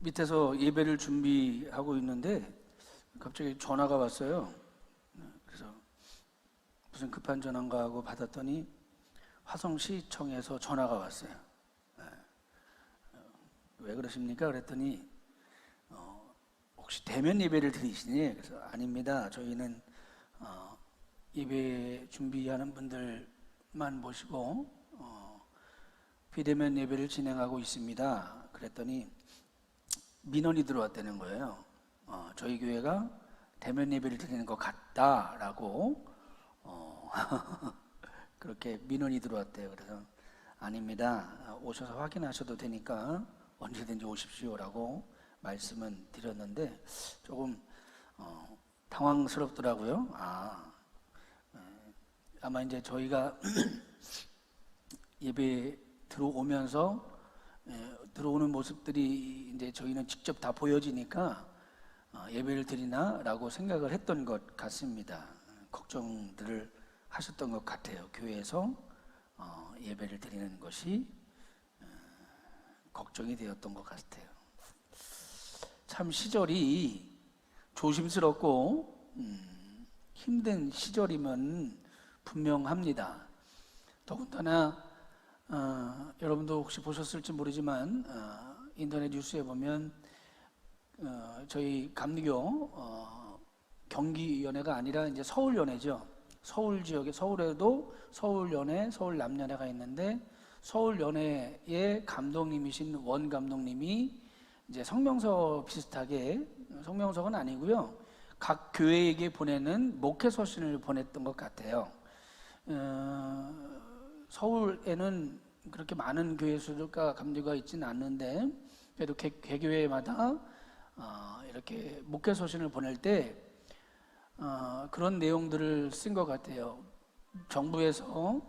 밑에서 예배를 준비하고 있는데 갑자기 전화가 왔어요. 그래서 무슨 급한 전화인가 하고 받았더니 화성시청에서 전화가 왔어요. 왜 그러십니까? 그랬더니 혹시 대면 예배를 드리시니? 그래서 아닙니다. 저희는 예배 준비하는 분들만 모시고 비대면 예배를 진행하고 있습니다. 그랬더니 민원이 들어왔다는 거예요. 저희 교회가 대면 예배를 드리는 것 같다라고 그렇게 민원이 들어왔대요. 그래서 아닙니다. 오셔서 확인하셔도 되니까 언제든지 오십시오라고 말씀은 드렸는데 조금 당황스럽더라고요. 아마 이제 저희가 예배 들어오면서 들어오는 모습들이 이제 저희는 직접 다 보여지니까 예배를 드리나라고 생각을 했던 것 같습니다. 걱정들을 하셨던 것 같아요. 교회에서 예배를 드리는 것이 걱정이 되었던 것 같아요. 참 시절이 조심스럽고 힘든 시절이면 분명합니다. 더군다나 여러분도 혹시 보셨을지 모르지만 인터넷 뉴스에 보면 저희 감리교 경기연회가 아니라 이제 서울연회죠. 서울 지역에 서울에도 서울연회, 서울남연회가 있는데 서울연회의 감독님이신 원 감독님이 이제 성명서 비슷하게 성명서는 아니고요. 각 교회에게 보내는 목회 서신을 보냈던 것 같아요. 서울에는 그렇게 많은 교회 수가 감리교가 있지는 않는데 그래도 개교회마다 이렇게 목회 서신을 보낼 때 그런 내용들을 쓴 것 같아요. 정부에서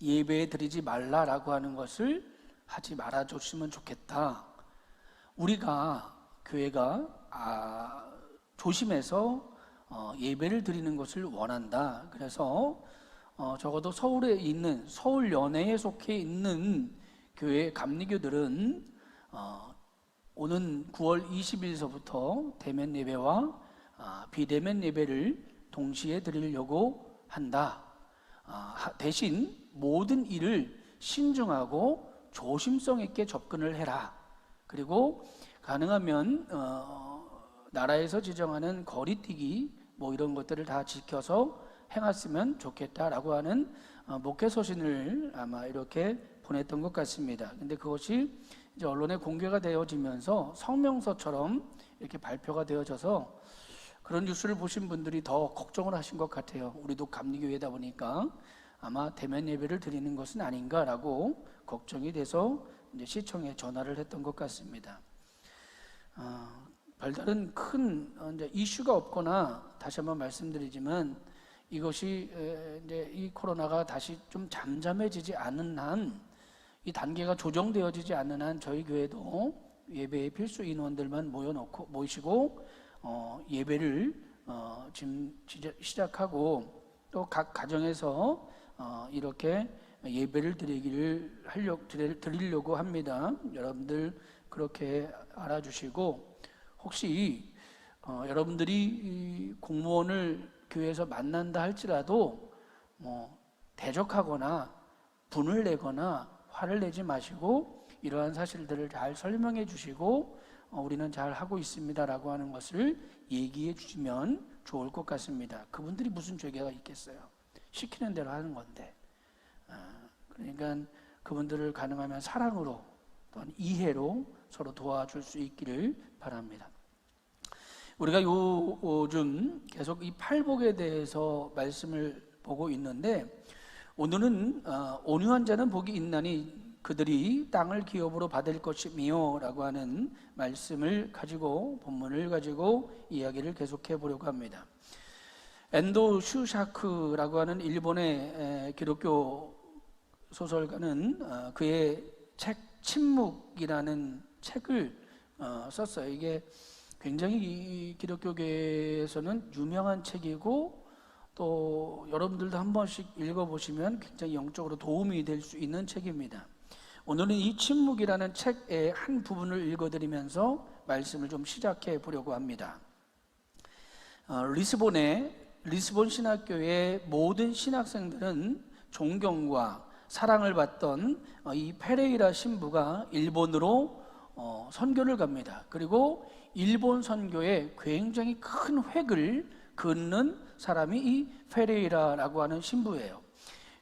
예배 드리지 말라라고 하는 것을 하지 말아 줬으면 좋겠다. 우리가 교회가 조심해서 예배를 드리는 것을 원한다. 그래서 적어도 서울에 있는 서울연회에 속해 있는 교회 감리교들은 오는 9월 20일서부터 대면 예배와 비대면 예배를 동시에 드리려고 한다. 대신 모든 일을 신중하고 조심성 있게 접근을 해라. 그리고 가능하면 나라에서 지정하는 거리뛰기 뭐 이런 것들을 다 지켜서 행했으면 좋겠다라고 하는 목회 서신을 아마 이렇게 보냈던 것 같습니다. 근데 그것이 이제 언론에 공개가 되어지면서 성명서처럼 이렇게 발표가 되어져서 그런 뉴스를 보신 분들이 더 걱정을 하신 것 같아요. 우리도 감리교회다 보니까 아마 대면 예배를 드리는 것은 아닌가라고 걱정이 돼서 이제 시청에 전화를 했던 것 같습니다. 별다른 큰 이제 이슈가 없거나 다시 한번 말씀드리지만 이것이 이제 이 코로나가 다시 좀 잠잠해지지 않는 한, 이 단계가 조정되어지지 않는 한 저희 교회도 예배의 필수 인원들만 모이시고 예배를 지금 시작하고 또 각 가정에서 이렇게 예배를 드리려고 합니다. 여러분들 그렇게 알아주시고 혹시 여러분들이 공무원을 교회에서 만난다 할지라도 대적하거나 분을 내거나 화를 내지 마시고 이러한 사실들을 잘 설명해 주시고 우리는 잘 하고 있습니다라고 하는 것을 얘기해 주시면 좋을 것 같습니다. 그분들이 무슨 죄가 있겠어요? 시키는 대로 하는 건데. 그러니까 그분들을 가능하면 사랑으로 또는 이해로 서로 도와줄 수 있기를 바랍니다. 우리가 요즘 계속 이 팔복에 대해서 말씀을 보고 있는데 오늘은 온유한 자는 복이 있나니 그들이 땅을 기업으로 받을 것이며 라고 하는 말씀을 가지고 본문을 가지고 이야기를 계속해 보려고 합니다. 엔도 슈샤크라고 하는 일본의 기독교 소설가는 그의 책 침묵이라는 책을 썼어요. 이게 굉장히 기독교계에서는 유명한 책이고 또 여러분들도 한 번씩 읽어보시면 굉장히 영적으로 도움이 될 수 있는 책입니다. 오늘은 이 침묵이라는 책의 한 부분을 읽어드리면서 말씀을 좀 시작해 보려고 합니다. 리스본 신학교의 모든 신학생들은 존경과 사랑을 받던 이 페레이라 신부가 일본으로 선교를 갑니다. 그리고 일본 선교에 굉장히 큰 획을 긋는 사람이 이 페레이라라고 하는 신부예요.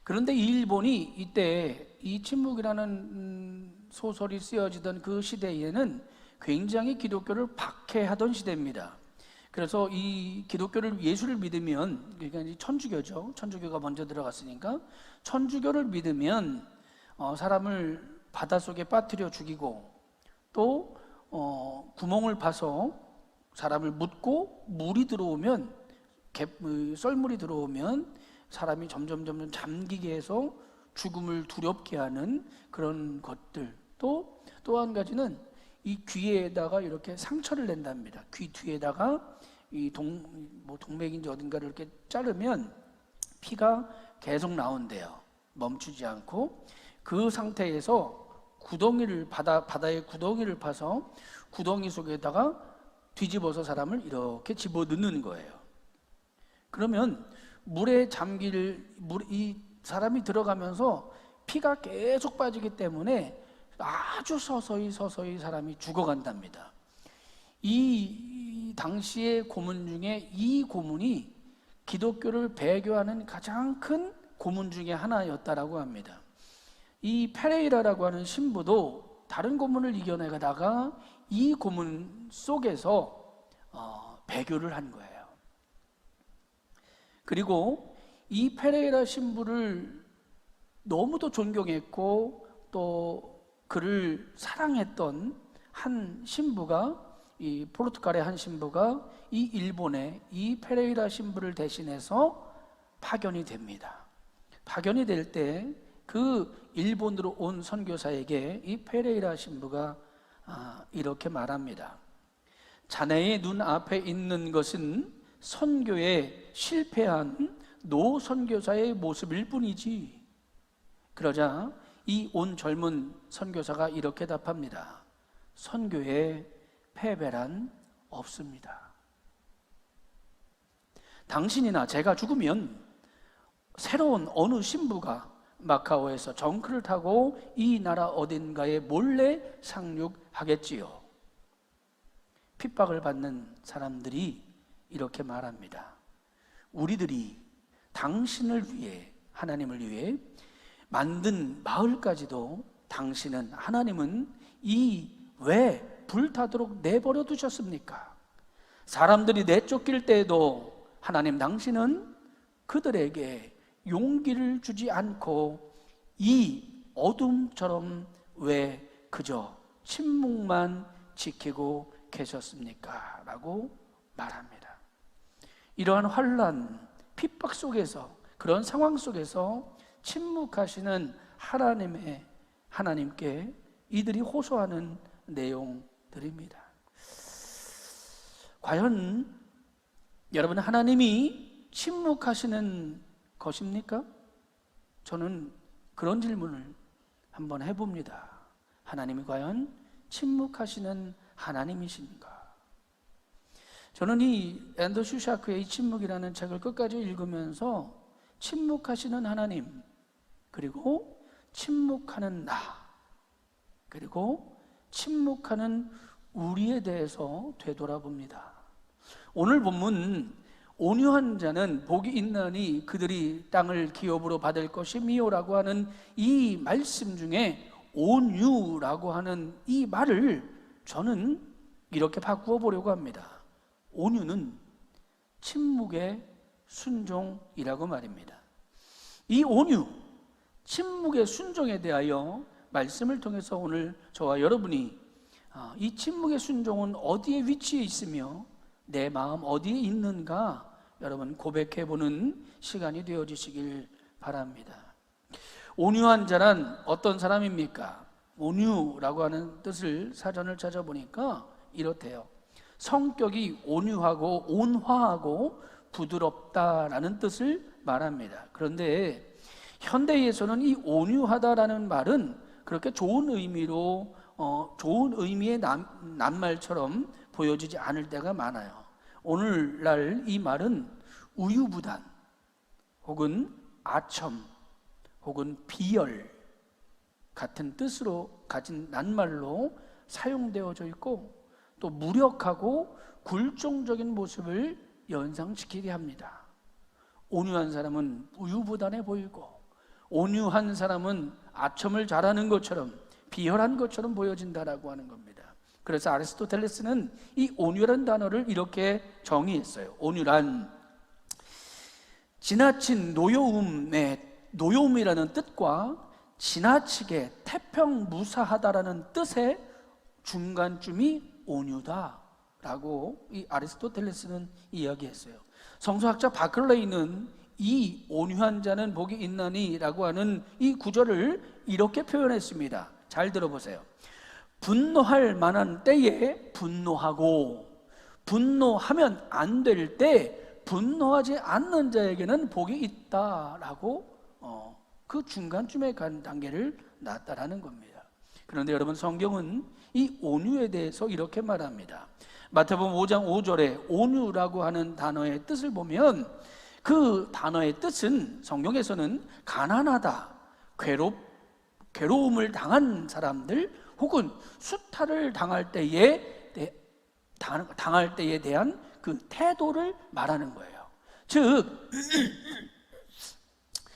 그런데 일본이 이때 이 침묵이라는 소설이 쓰여지던 그 시대에는 굉장히 기독교를 박해하던 시대입니다. 그래서 이 기독교를, 예수를 믿으면, 그러니까 이제 천주교죠. 천주교가 먼저 들어갔으니까 천주교를 믿으면 사람을 바닷속에 빠뜨려 죽이고, 또 구멍을 파서 사람을 묻고 물이 들어오면, 썰물이 들어오면 사람이 점점 잠기게 해서 죽음을 두렵게 하는 그런 것들. 또 한 가지는 이 귀에다가 이렇게 상처를 낸답니다. 귀 뒤에다가 이 동맥인지 어딘가를 이렇게 자르면 피가 계속 나온대요. 멈추지 않고. 그 상태에서 바다의 구덩이를 파서 구덩이 속에다가 뒤집어서 사람을 이렇게 집어넣는 거예요. 그러면 이 사람이 들어가면서 피가 계속 빠지기 때문에 아주 서서히 사람이 죽어간답니다. 이 당시의 고문 중에 이 고문이 기독교를 배교하는 가장 큰 고문 중에 하나였다라고 합니다. 이 페레이라라고 하는 신부도 다른 고문을 이겨내다가 이 고문 속에서 배교를 한 거예요. 그리고 이 페레이라 신부를 너무도 존경했고 또 그를 사랑했던 한 신부가, 이 포르투갈의 한 신부가 이 일본에 이 페레이라 신부를 대신해서 파견이 됩니다. 파견이 될 때 그 일본으로 온 선교사에게 이 페레이라 신부가 이렇게 말합니다. 자네의 눈앞에 있는 것은 선교에 실패한 노 선교사의 모습일 뿐이지. 그러자 이 온 젊은 선교사가 이렇게 답합니다. 선교에 패배란 없습니다. 당신이나 제가 죽으면 새로운 어느 신부가 마카오에서 정크를 타고 이 나라 어딘가에 몰래 상륙하겠지요. 핍박을 받는 사람들이 이렇게 말합니다. 우리들이 당신을 위해, 하나님을 위해 만든 마을까지도 하나님은 왜 불타도록 내버려 두셨습니까? 사람들이 내쫓길 때에도 하나님 당신은 그들에게 용기를 주지 않고 이 어둠처럼 왜 그저 침묵만 지키고 계셨습니까? 라고 말합니다. 이러한 환난, 핍박 속에서, 그런 상황 속에서 침묵하시는 하나님께 이들이 호소하는 내용들입니다. 과연 여러분, 하나님이 침묵하시는 것입니까? 저는 그런 질문을 한번 해봅니다. 하나님이 과연 침묵하시는 하나님이신가? 저는 이 앤더슈 샤크의 이 침묵이라는 책을 끝까지 읽으면서 침묵하시는 하나님, 그리고 침묵하는 나, 그리고 침묵하는 우리에 대해서 되돌아봅니다. 오늘 본문 온유한 자는 복이 있나니 그들이 땅을 기업으로 받을 것이미요라고 하는 이 말씀 중에 온유라고 하는 이 말을 저는 이렇게 바꾸어 보려고 합니다. 온유는 침묵의 순종이라고 말입니다. 이 온유, 침묵의 순종에 대하여 말씀을 통해서 오늘 저와 여러분이 이 침묵의 순종은 어디에 위치해 있으며 내 마음 어디에 있는가 여러분 고백해보는 시간이 되어지시길 바랍니다. 온유한 자란 어떤 사람입니까? 온유라고 하는 뜻을 사전을 찾아보니까 이렇대요. 성격이 온유하고 온화하고 부드럽다라는 뜻을 말합니다. 그런데 현대에서는 이 온유하다라는 말은 그렇게 좋은 의미로 좋은 의미의 낱말처럼 보여지지 않을 때가 많아요. 오늘날 이 말은 우유부단 혹은 아첨 혹은 비열 같은 뜻으로 가진 낱말로 사용되어져 있고, 또 무력하고 굴종적인 모습을 연상시키게 합니다. 온유한 사람은 우유부단해 보이고, 온유한 사람은 아첨을 잘하는 것처럼 비열한 것처럼 보여진다라고 하는 겁니다. 그래서 아리스토텔레스는 이 온유란 단어를 이렇게 정의했어요. 온유란 지나친 노여움이라는 뜻과 지나치게 태평무사하다라는 뜻의 중간쯤이 온유다라고 이 아리스토텔레스는 이야기했어요. 성서학자 바클레이는 이 온유한 자는 복이 있나니라고 하는 이 구절을 이렇게 표현했습니다. 잘 들어보세요. 분노할 만한 때에 분노하고, 분노하면 안 될 때 분노하지 않는 자에게는 복이 있다라고 그 중간쯤에 간 단계를 나타나는 겁니다. 그런데 여러분, 성경은 이 온유에 대해서 이렇게 말합니다. 마태복음 5장 5절에 온유라고 하는 단어의 뜻을 보면, 그 단어의 뜻은 성경에서는 가난하다, 괴로움을 당한 사람들 혹은 수탈을 당할 때에 대한 그 태도를 말하는 거예요. 즉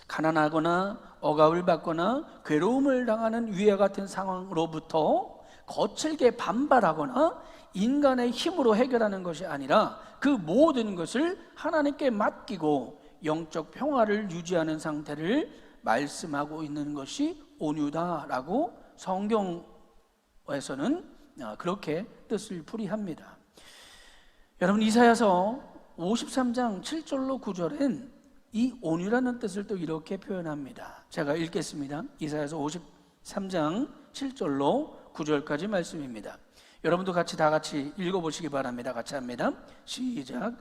가난하거나 억압을 받거나 괴로움을 당하는 위와 같은 상황으로부터 거칠게 반발하거나 인간의 힘으로 해결하는 것이 아니라 그 모든 것을 하나님께 맡기고 영적 평화를 유지하는 상태를 말씀하고 있는 것이 온유다라고 성경에서는 그렇게 뜻을 풀이합니다. 여러분, 이사야서 53장 7절로 9절엔 이 온유라는 뜻을 또 이렇게 표현합니다. 제가 읽겠습니다. 이사야서 53장 7절로 9절까지 말씀입니다. 여러분도 다 같이 읽어보시기 바랍니다. 같이 합니다. 시작.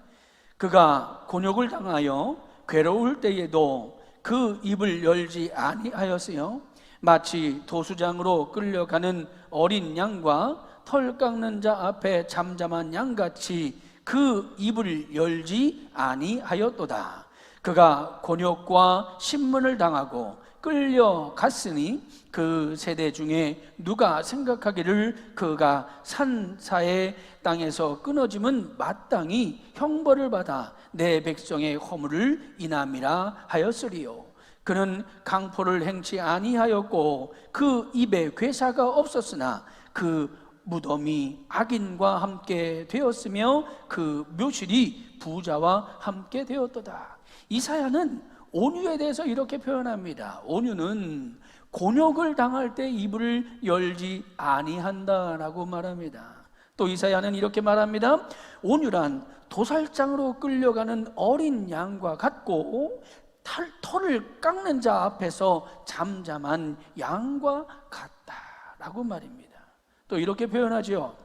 그가 곤욕을 당하여 괴로울 때에도 그 입을 열지 아니하였으며, 마치 도수장으로 끌려가는 어린 양과 털 깎는 자 앞에 잠잠한 양같이 그 입을 열지 아니하였도다. 그가 곤욕과 신문을 당하고 끌려갔으니 그 세대 중에 누가 생각하기를 그가 산사의 땅에서 끊어짐은 마땅히 형벌을 받아 내 백성의 허물을 인함이라 하였으리요. 그는 강포를 행치 아니하였고 그 입에 괴사가 없었으나 그 무덤이 악인과 함께 되었으며 그 묘실이 부자와 함께 되었도다. 이사야는 온유에 대해서 이렇게 표현합니다. 온유는 곤욕을 당할 때 입을 열지 아니한다라고 말합니다. 또 이사야는 이렇게 말합니다. 온유란 도살장으로 끌려가는 어린 양과 같고 털을 깎는 자 앞에서 잠잠한 양과 같다라고 말입니다. 또 이렇게 표현하죠.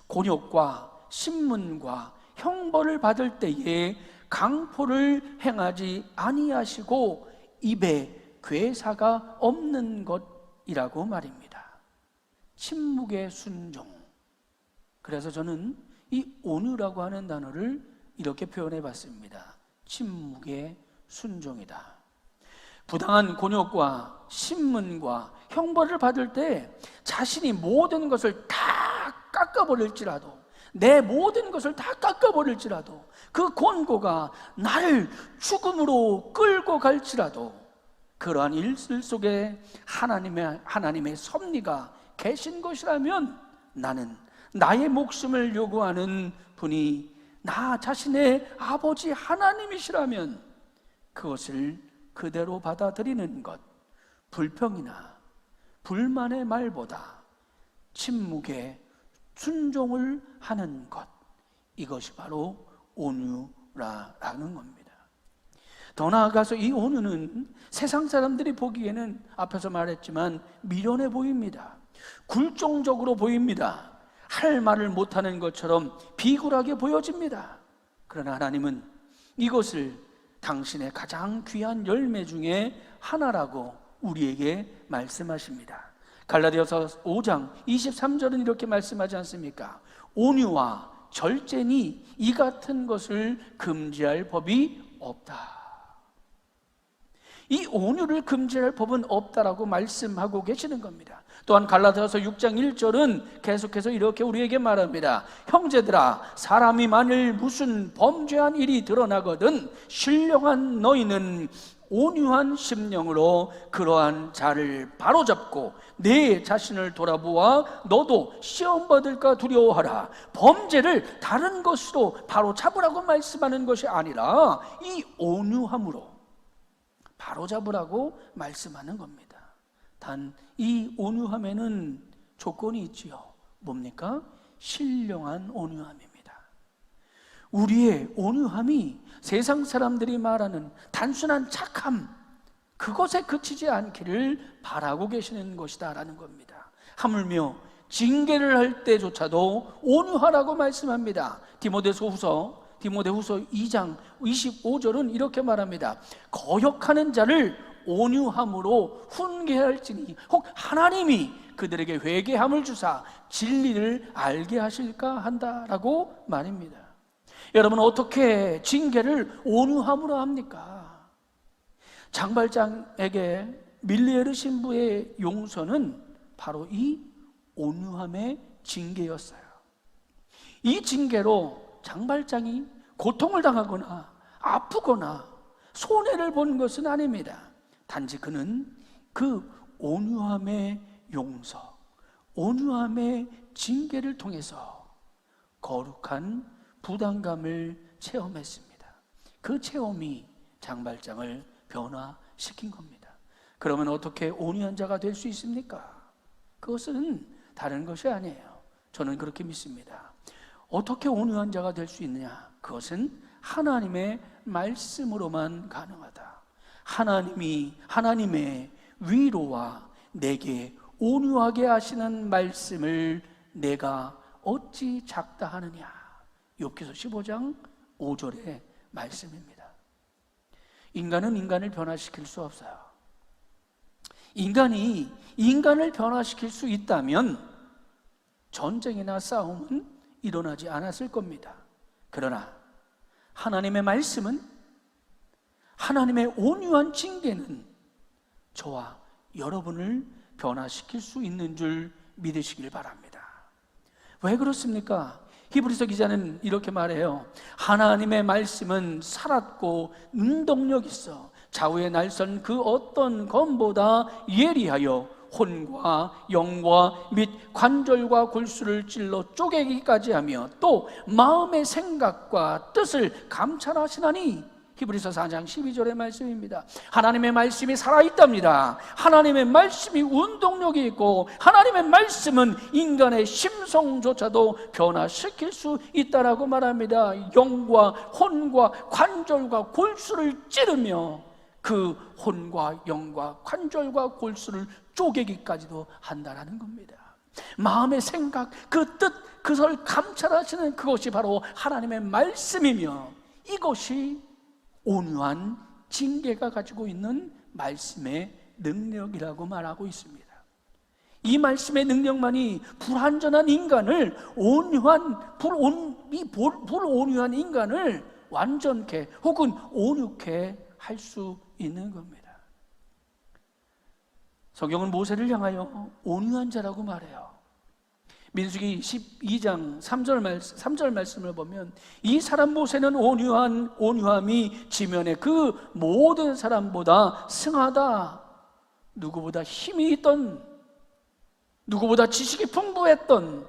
곤욕과 신문과 형벌을 받을 때에 강포를 행하지 아니하시고 입에 괴사가 없는 것이라고 말입니다. 침묵의 순종. 그래서 저는 이 온유라고 하는 단어를 이렇게 표현해 봤습니다. 침묵의 순종이다. 부당한 곤욕과 신문과 형벌을 받을 때 자신이 모든 것을 다 깎아버릴지라도, 내 모든 것을 다 깎아버릴지라도, 그 권고가 나를 죽음으로 끌고 갈지라도, 그러한 일들 속에 하나님의 섭리가 계신 것이라면 나는 나의 목숨을 요구하는 분이 나 자신의 아버지 하나님이시라면 그것을 그대로 받아들이는 것, 불평이나 불만의 말보다 침묵에 순종을 하는 것, 이것이 바로 온유라는 겁니다. 더 나아가서 이 온유는 세상 사람들이 보기에는 앞에서 말했지만 미련해 보입니다. 굴종적으로 보입니다. 할 말을 못하는 것처럼 비굴하게 보여집니다. 그러나 하나님은 이것을 당신의 가장 귀한 열매 중에 하나라고 우리에게 말씀하십니다. 갈라디아서 5장 23절은 이렇게 말씀하지 않습니까? 온유와 절제니 이 같은 것을 금지할 법이 없다. 이 온유를 금지할 법은 없다라고 말씀하고 계시는 겁니다. 또한 갈라디아서 6장 1절은 계속해서 이렇게 우리에게 말합니다. 형제들아, 사람이 만일 무슨 범죄한 일이 드러나거든 신령한 너희는 온유한 심령으로 그러한 자를 바로잡고 내 자신을 돌아보아 너도 시험 받을까 두려워하라. 범죄를 다른 것으로 바로잡으라고 말씀하는 것이 아니라 이 온유함으로 바로잡으라고 말씀하는 겁니다. 단 이 온유함에는 조건이 있지요. 뭡니까? 신령한 온유함입니다. 우리의 온유함이 세상 사람들이 말하는 단순한 착함, 그것에 그치지 않기를 바라고 계시는 것이다 라는 겁니다. 하물며 징계를 할 때조차도 온유하라고 말씀합니다. 디모데후서 2장 25절은 이렇게 말합니다. 거역하는 자를 온유함으로 훈계할지니 혹 하나님이 그들에게 회개함을 주사 진리를 알게 하실까 한다라고 말입니다. 여러분, 어떻게 징계를 온유함으로 합니까? 장발장에게 밀리에르 신부의 용서는 바로 이 온유함의 징계였어요. 이 징계로 장발장이 고통을 당하거나 아프거나 손해를 본 것은 아닙니다. 단지 그는 그 온유함의 용서, 온유함의 징계를 통해서 거룩한 부담감을 체험했습니다. 그 체험이 장발장을 변화시킨 겁니다. 그러면 어떻게 온유한 자가 될 수 있습니까? 그것은 다른 것이 아니에요. 저는 그렇게 믿습니다. 어떻게 온유한 자가 될 수 있느냐? 그것은 하나님의 말씀으로만 가능하다. 하나님의 위로와 내게 온유하게 하시는 말씀을 내가 어찌 작다 하느냐. 욥기서 15장 5절의 말씀입니다. 인간은 인간을 변화시킬 수 없어요. 인간이 인간을 변화시킬 수 있다면 전쟁이나 싸움은 일어나지 않았을 겁니다. 그러나 하나님의 말씀은, 하나님의 온유한 징계는 저와 여러분을 변화시킬 수 있는 줄 믿으시길 바랍니다. 왜 그렇습니까? 히브리서 기자는 이렇게 말해요. 하나님의 말씀은 살았고 능동력 있어 좌우의 날선 그 어떤 검보다 예리하여 혼과 영과 및 관절과 골수를 찔러 쪼개기까지 하며 또 마음의 생각과 뜻을 감찰하시나니. 히브리서 4장 12절의 말씀입니다. 하나님의 말씀이 살아있답니다. 하나님의 말씀이 운동력이 있고 하나님의 말씀은 인간의 심성조차도 변화시킬 수 있다라고 말합니다. 영과 혼과 관절과 골수를 찌르며 그 혼과 영과 관절과 골수를 쪼개기까지도 한다라는 겁니다. 마음의 생각, 그 뜻, 그것을 감찰하시는 그것이 바로 하나님의 말씀이며 이것이 온유한 징계가 가지고 있는 말씀의 능력이라고 말하고 있습니다. 이 말씀의 능력만이 불완전한 인간을 불온유한 인간을 완전케 혹은 온유케 할 수 있는 겁니다. 성경은 모세를 향하여 온유한 자라고 말해요. 민수기 12장 3절 말씀을 보면 이 사람 모세는 온유함이 지면에 그 모든 사람보다 승하다. 누구보다 힘이 있던, 누구보다 지식이 풍부했던,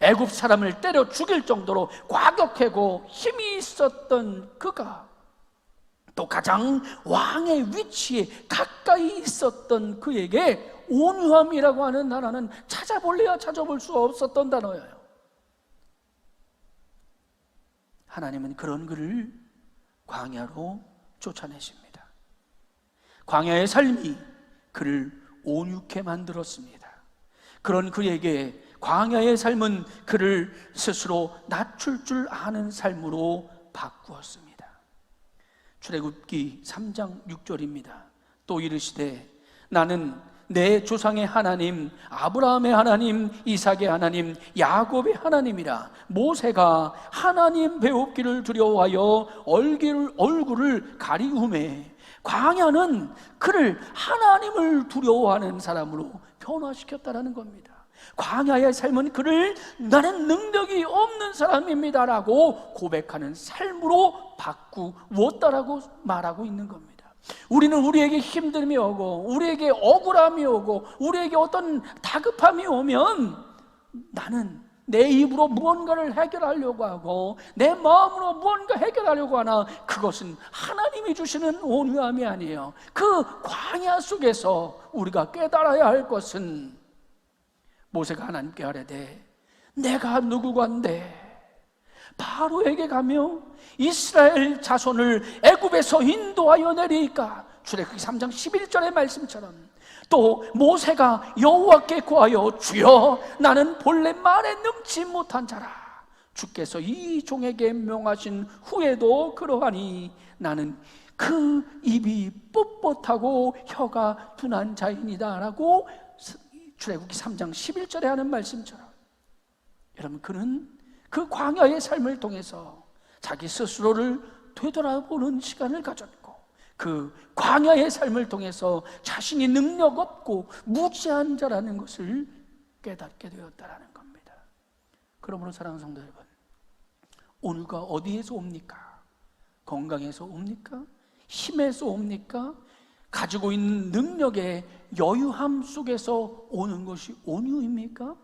애굽 사람을 때려 죽일 정도로 과격하고 힘이 있었던 그가 또 가장 왕의 위치에 가까이 있었던 그에게 온유함이라고 하는 단어는 찾아볼래야 찾아볼 수 없었던 단어예요. 하나님은 그런 그를 광야로 쫓아내십니다. 광야의 삶이 그를 온유케 만들었습니다. 그런 그에게 광야의 삶은 그를 스스로 낮출 줄 아는 삶으로 바꾸었습니다. 출애굽기 3장 6절입니다. 또 이르시되 나는 내 조상의 하나님, 아브라함의 하나님, 이삭의 하나님, 야곱의 하나님이라. 모세가 하나님 배웁기를 두려워하여 얼굴을 가리우매 광야는 그를 하나님을 두려워하는 사람으로 변화시켰다라는 겁니다. 광야의 삶은 그를 나는 능력이 없는 사람입니다라고 고백하는 삶으로 바꾸었다라고 말하고 있는 겁니다. 우리는 우리에게 힘듦이 오고 우리에게 억울함이 오고 우리에게 어떤 다급함이 오면 나는 내 입으로 무언가를 해결하려고 하고 내 마음으로 무언가 해결하려고 하나 그것은 하나님이 주시는 온유함이 아니에요. 그 광야 속에서 우리가 깨달아야 할 것은 모세가 하나님께 하려되 내가 누구건데 바로에게 가며 이스라엘 자손을 애굽에서 인도하여 내리까. 출애굽기 3장 11절의 말씀처럼 또 모세가 여호와께 구하여 주여 나는 본래 말에 능치 못한 자라. 주께서 이 종에게 명하신 후에도 그러하니 나는 그 입이 뻣뻣하고 혀가 둔한 자이니다 라고 출애굽기 3장 11절에 하는 말씀처럼 여러분 그는 그 광야의 삶을 통해서 자기 스스로를 되돌아보는 시간을 가졌고 그 광야의 삶을 통해서 자신이 능력 없고 무지한 자라는 것을 깨닫게 되었다는 겁니다. 그러므로 사랑하는 성도 여러분, 온유가 어디에서 옵니까? 건강에서 옵니까? 힘에서 옵니까? 가지고 있는 능력의 여유함 속에서 오는 것이 온유입니까?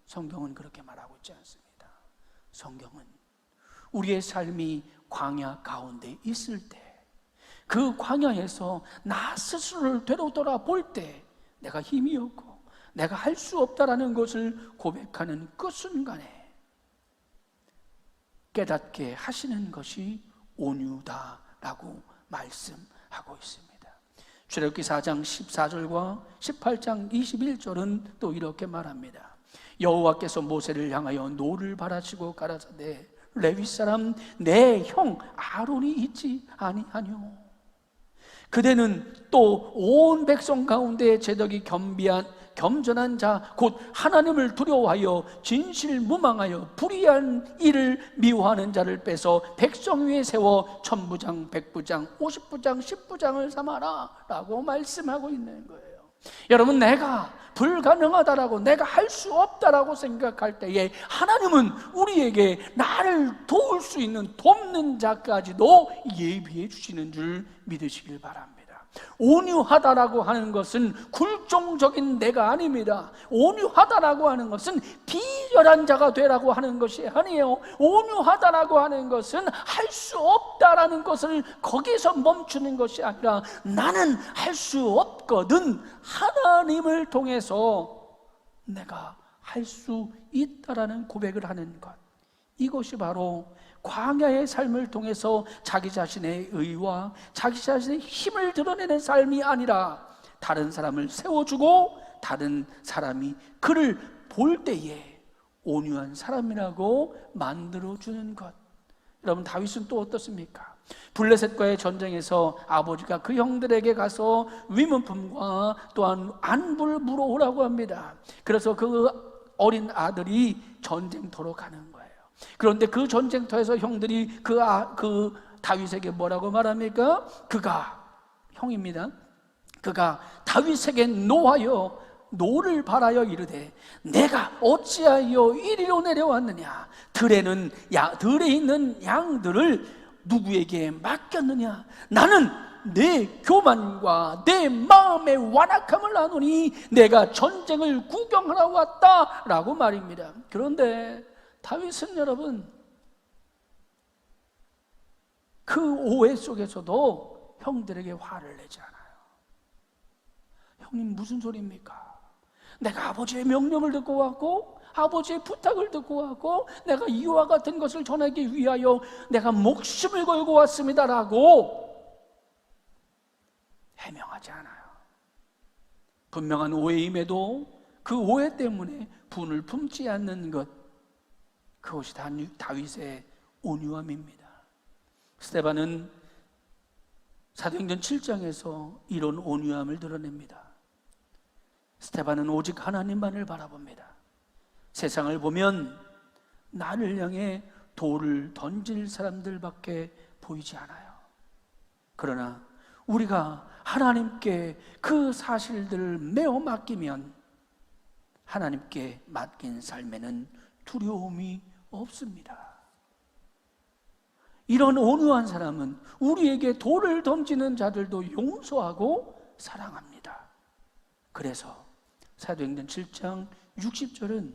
성경은 그렇게 말하고 있지 않습니다. 성경은 우리의 삶이 광야 가운데 있을 때 그 광야에서 나 스스로를 되돌아볼 때 내가 힘이 없고 내가 할 수 없다라는 것을 고백하는 그 순간에 깨닫게 하시는 것이 온유다라고 말씀하고 있습니다. 출애굽기 4장 14절과 18장 21절은 또 이렇게 말합니다. 여호와께서 모세를 향하여 노를 바라시고 가라사대 레위 사람 내 형 아론이 있지 아니하뇨. 그대는 또 온 백성 가운데 제덕이 겸전한 자 곧 하나님을 두려워하여 진실무망하여 불의한 일을 미워하는 자를 빼서 백성 위에 세워 천부장, 백부장, 50부장, 10부장을 삼아라 라고 말씀하고 있는 거예요. 여러분 내가 불가능하다라고 내가 할 수 없다라고 생각할 때에 하나님은 우리에게 나를 도울 수 있는 돕는 자까지도 예비해 주시는 줄 믿으시길 바랍니다. 온유하다라고 하는 것은 굴종적인 내가 아닙니다. 온유하다라고 하는 것은 비열한 자가 되라고 하는 것이 아니에요. 온유하다라고 하는 것은 할 수 없다라는 것을 거기서 멈추는 것이 아니라 나는 할 수 없거든 하나님을 통해서 내가 할 수 있다라는 고백을 하는 것, 이것이 바로 광야의 삶을 통해서 자기 자신의 의와 자기 자신의 힘을 드러내는 삶이 아니라 다른 사람을 세워주고 다른 사람이 그를 볼 때에 온유한 사람이라고 만들어주는 것. 여러분 다윗은 또 어떻습니까? 블레셋과의 전쟁에서 아버지가 그 형들에게 가서 위문품과 또한 안부를 물어오라고 합니다. 그래서 그 어린 아들이 전쟁터로 가는 거예요. 그런데 그 전쟁터에서 형들이 그 다윗에게 뭐라고 말합니까? 그가 형입니다. 그가 다윗에게 노하여 노를 바라여 이르되 내가 어찌하여 이리로 내려왔느냐? 들에 있는 양들을 누구에게 맡겼느냐? 나는 내 교만과 내 마음의 완악함을 아노니 내가 전쟁을 구경하러 왔다라고 말입니다. 그런데 다윗은 여러분 그 오해 속에서도 형들에게 화를 내지 않아요. 형님 무슨 소리입니까? 내가 아버지의 명령을 듣고 왔고 아버지의 부탁을 듣고 왔고 내가 이와 같은 것을 전하기 위하여 내가 목숨을 걸고 왔습니다라고 해명하지 않아요. 분명한 오해임에도 그 오해 때문에 분을 품지 않는 것, 그것이 다윗의 온유함입니다. 스데반은 사도행전 7장에서 이런 온유함을 드러냅니다. 스데반은 오직 하나님만을 바라봅니다. 세상을 보면 나를 향해 돌을 던질 사람들밖에 보이지 않아요. 그러나 우리가 하나님께 그 사실들을 매어 맡기면 하나님께 맡긴 삶에는 두려움이 없습니다. 이런 온유한 사람은 우리에게 돌을 던지는 자들도 용서하고 사랑합니다. 그래서 사도행전 7장 60절은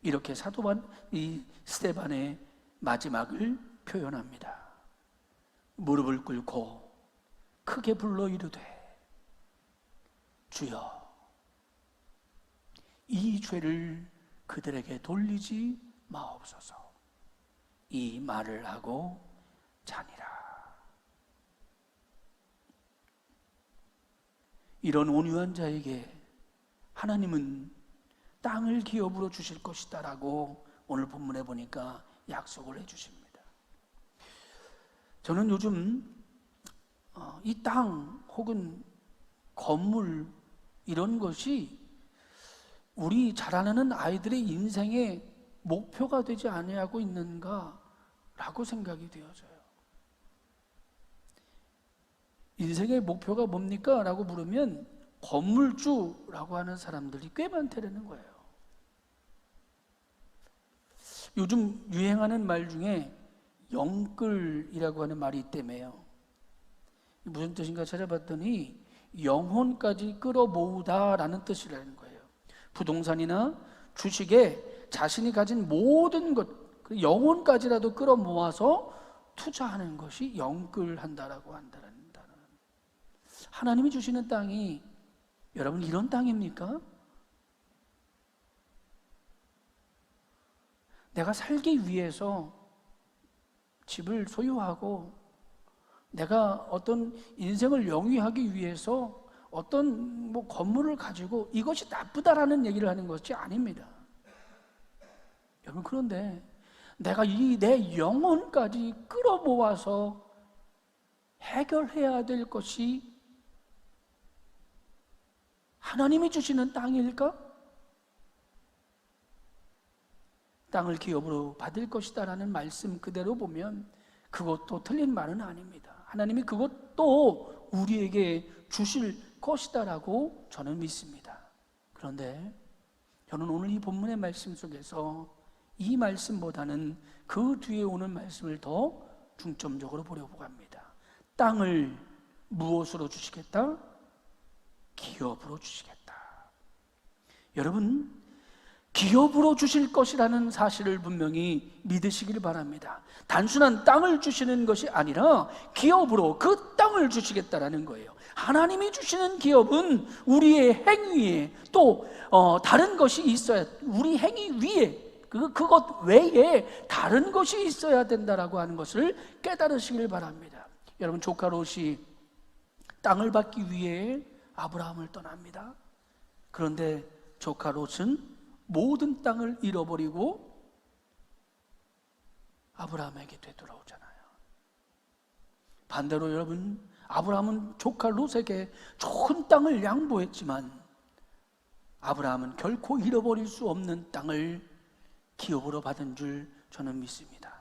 이렇게 이 스데반의 마지막을 표현합니다. 무릎을 꿇고 크게 불러 이르되 주여 이 죄를 그들에게 돌리지 마옵소서. 이 말을 하고 자니라. 이런 온유한 자에게 하나님은 땅을 기업으로 주실 것이다 라고 오늘 본문에 보니까 약속을 해주십니다. 저는 요즘 이 땅 혹은 건물 이런 것이 우리 자라나는 아이들의 인생의 목표가 되지 아니하고 있는가 라고 생각이 되어져요. 인생의 목표가 뭡니까? 라고 물으면 건물주라고 하는 사람들이 꽤 많다는 거예요. 요즘 유행하는 말 중에 영끌이라고 하는 말이 있다며요. 무슨 뜻인가 찾아봤더니 영혼까지 끌어모으다라는 뜻이라는 거예요. 부동산이나 주식에 자신이 가진 모든 것, 영혼까지라도 끌어모아서 투자하는 것이 영끌한다라고 한다는. 하나님이 주시는 땅이 여러분 이런 땅입니까? 내가 살기 위해서 집을 소유하고 내가 어떤 인생을 영위하기 위해서 어떤 건물을 가지고 이것이 나쁘다라는 얘기를 하는 것이 아닙니다. 여러분 그런데 내가 내 영혼까지 끌어모아서 해결해야 될 것이 하나님이 주시는 땅일까? 땅을 기업으로 받을 것이다라는 말씀 그대로 보면 그것도 틀린 말은 아닙니다. 하나님이 그것도 우리에게 주실 것이다라고 저는 믿습니다. 그런데 저는 오늘 이 본문의 말씀 속에서 이 말씀보다는 그 뒤에 오는 말씀을 더 중점적으로 보려고 합니다. 땅을 무엇으로 주시겠다? 기업으로 주시겠다. 여러분, 기업으로 주실 것이라는 사실을 분명히 믿으시길 바랍니다. 단순한 땅을 주시는 것이 아니라 기업으로 그 땅을 주시겠다라는 거예요. 하나님이 주시는 기업은 우리의 행위에 또 다른 것이 있어야, 우리 행위 위에 그것 외에 다른 것이 있어야 된다라고 하는 것을 깨달으시길 바랍니다. 여러분, 조카 롯이 땅을 받기 위해 아브라함을 떠납니다. 그런데 조카 롯은 모든 땅을 잃어버리고 아브라함에게 되돌아오잖아요. 반대로 여러분, 아브라함은 조카 롯에게 좋은 땅을 양보했지만 아브라함은 결코 잃어버릴 수 없는 땅을 기업으로 받은 줄 저는 믿습니다.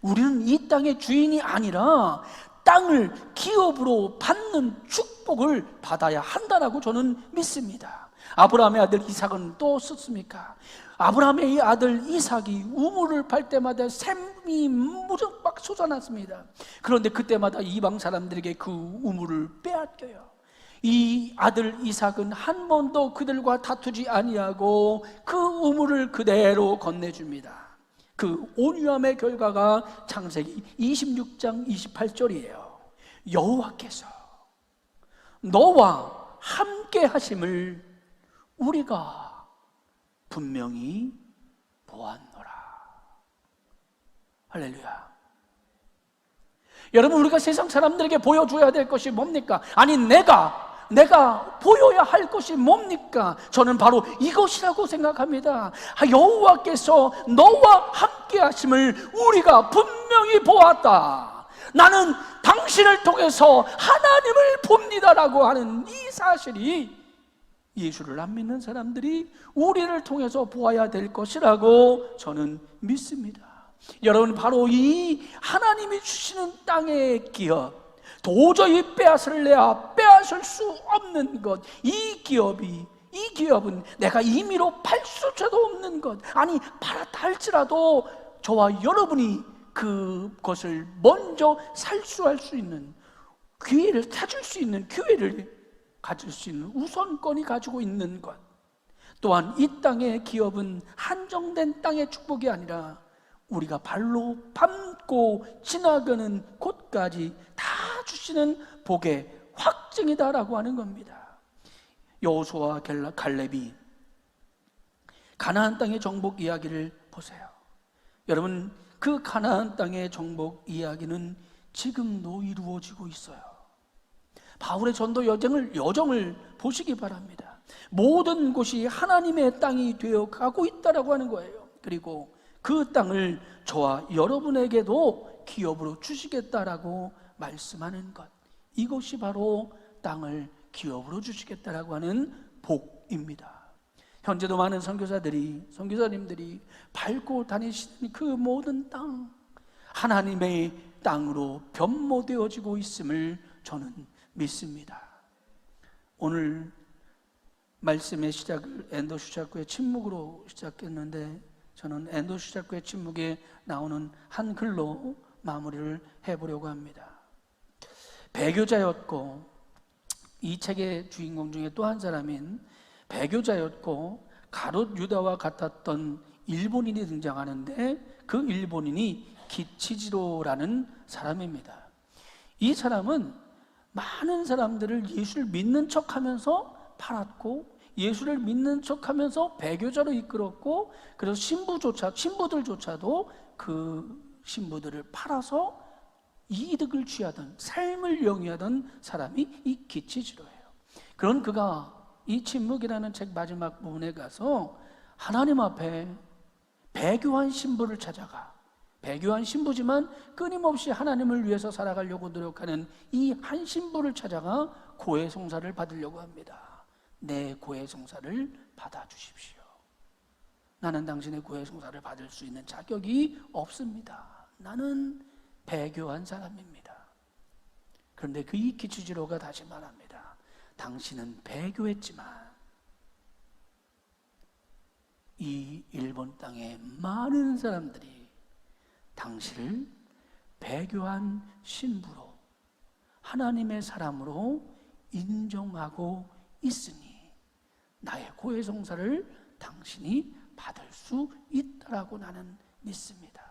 우리는 이 땅의 주인이 아니라 땅을 기업으로 받는 축복을 받아야 한다라고 저는 믿습니다. 아브라함의 아들 이삭은 또 어떻습니까? 아브라함의 이 아들 이삭이 우물을 팔 때마다 샘이 무척 막 솟아났습니다. 그런데 그때마다 이방 사람들에게 그 우물을 빼앗겨요. 이 아들 이삭은 한 번도 그들과 다투지 아니하고 그 우물을 그대로 건네줍니다. 그 온유함의 결과가 창세기 26장 28절이에요. 여호와께서 너와 함께 하심을 우리가 분명히 보았노라. 할렐루야. 여러분, 우리가 세상 사람들에게 보여줘야 될 것이 뭡니까? 아니, 내가 보여야 할 것이 뭡니까? 저는 바로 이것이라고 생각합니다. 여호와께서 너와 함께 하심을 우리가 분명히 보았다. 나는 당신을 통해서 하나님을 봅니다라고 하는 이 사실이 예수를 안 믿는 사람들이 우리를 통해서 보아야 될 것이라고 저는 믿습니다. 여러분, 바로 이 하나님이 주시는 땅의 기업, 도저히 빼앗을 수 없는 것, 이 기업은 내가 임의로 팔 수조차도 없는 것, 아니 팔았다 할지라도 저와 여러분이 그것을 먼저 살수할 수 있는 기회를 찾을 수 있는, 기회를 가질 수 있는 우선권이 가지고 있는 것. 또한 이 땅의 기업은 한정된 땅의 축복이 아니라 우리가 발로 밟고 지나가는 곳까지 다 주시는 복의 확증이다라고 하는 겁니다. 여호수아와 갈렙이 가나안 땅의 정복 이야기를 보세요. 여러분, 그 가나안 땅의 정복 이야기는 지금도 이루어지고 있어요. 바울의 전도 여정을 보시기 바랍니다. 모든 곳이 하나님의 땅이 되어 가고 있다라고 하는 거예요. 그리고 그 땅을 저와 여러분에게도 기업으로 주시겠다라고 말씀하는 것, 이것이 바로 땅을 기업으로 주시겠다라고 하는 복입니다. 현재도 많은 선교사님들이 밟고 다니시는 그 모든 땅, 하나님의 땅으로 변모되어지고 있음을 저는 믿습니다. 오늘 말씀의 시작을 엔도 슈자쿠의 침묵으로 시작했는데, 저는 엔도 슈자쿠의 침묵에 나오는 한 글로 마무리를 해보려고 합니다. 배교자였고, 이 책의 주인공 중에 또 한 사람인 배교자였고 가롯 유다와 같았던 일본인이 등장하는데, 그 일본인이 기치지로라는 사람입니다. 이 사람은 많은 사람들을 예수를 믿는 척하면서 팔았고, 예수를 믿는 척하면서 배교자로 이끌었고, 그래서 신부들조차도 그 신부들을 팔아서 이득을 취하던, 삶을 영위하던 사람이 이 기치지로예요. 그런 그가 이 침묵이라는 책 마지막 부분에 가서 하나님 앞에 배교한 신부를 찾아가, 배교한 신부지만 끊임없이 하나님을 위해서 살아가려고 노력하는 이 한 신부를 찾아가 고해성사를 받으려고 합니다. 내 고해성사를 받아주십시오. 나는 당신의 고해성사를 받을 수 있는 자격이 없습니다. 나는 배교한 사람입니다. 그런데 그 이 기치지로가 다시 말합니다. 당신은 배교했지만 이 일본 땅의 많은 사람들이 당신을 배교한 신부로, 하나님의 사람으로 인정하고 있으니 나의 고해성사를 당신이 받을 수 있다라고 나는 믿습니다.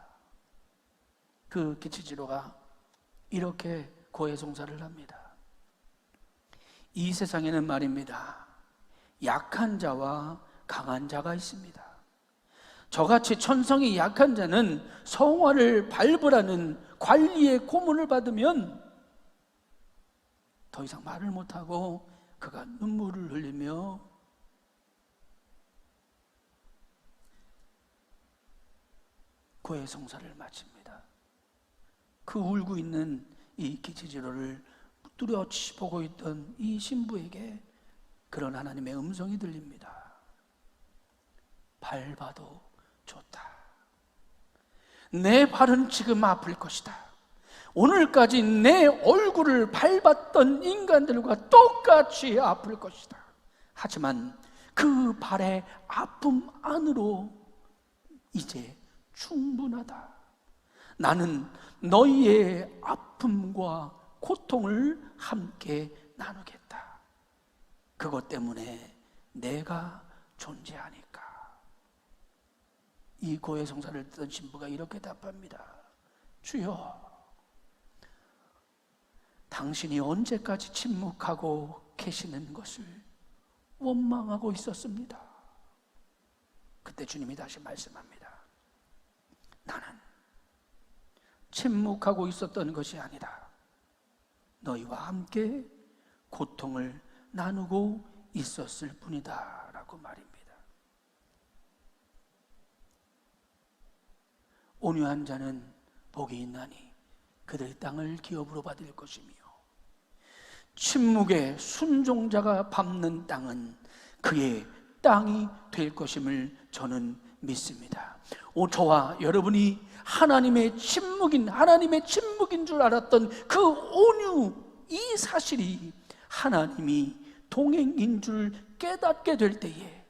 그 기치지로가 이렇게 고해성사를 합니다. 이 세상에는 말입니다, 약한 자와 강한 자가 있습니다. 저같이 천성이 약한 자는 성화를 밟으라는 관리의 고문을 받으면 더 이상 말을 못하고 그가 눈물을 흘리며 고해성사를 마칩니다. 그 울고 있는 이 기치지로를 뚜렷이 보고 있던 이 신부에게 그런 하나님의 음성이 들립니다. 밟아도 좋다. 내 발은 지금 아플 것이다. 오늘까지 내 얼굴을 밟았던 인간들과 똑같이 아플 것이다. 하지만 그 발의 아픔 안으로 이제 충분하다. 나는 너희의 아픔과 고통을 함께 나누겠다. 그것 때문에 내가 존재하니까. 이 고해성사를 듣던 신부가 이렇게 답합니다. 주여, 당신이 언제까지 침묵하고 계시는 것을 원망하고 있었습니다. 그때 주님이 다시 말씀합니다. 나는 침묵하고 있었던 것이 아니다. 너희와 함께 고통을 나누고 있었을 뿐이다 라고 말입니다. 온유한 자는 복이 있나니 그들의 땅을 기업으로 받을 것이며, 침묵의 순종자가 밟는 땅은 그의 땅이 될 것임을 저는 믿습니다. 저와 여러분이 하나님의 침묵인 줄 알았던 그 온유, 이 사실이 하나님이 동행인 줄 깨닫게 될 때에,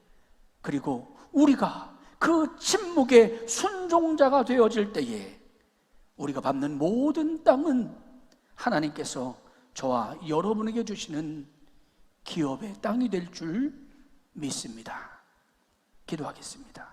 그리고 우리가 그 침묵의 순종자가 되어질 때에 우리가 밟는 모든 땅은 하나님께서 저와 여러분에게 주시는 기업의 땅이 될 줄 믿습니다. 기도하겠습니다.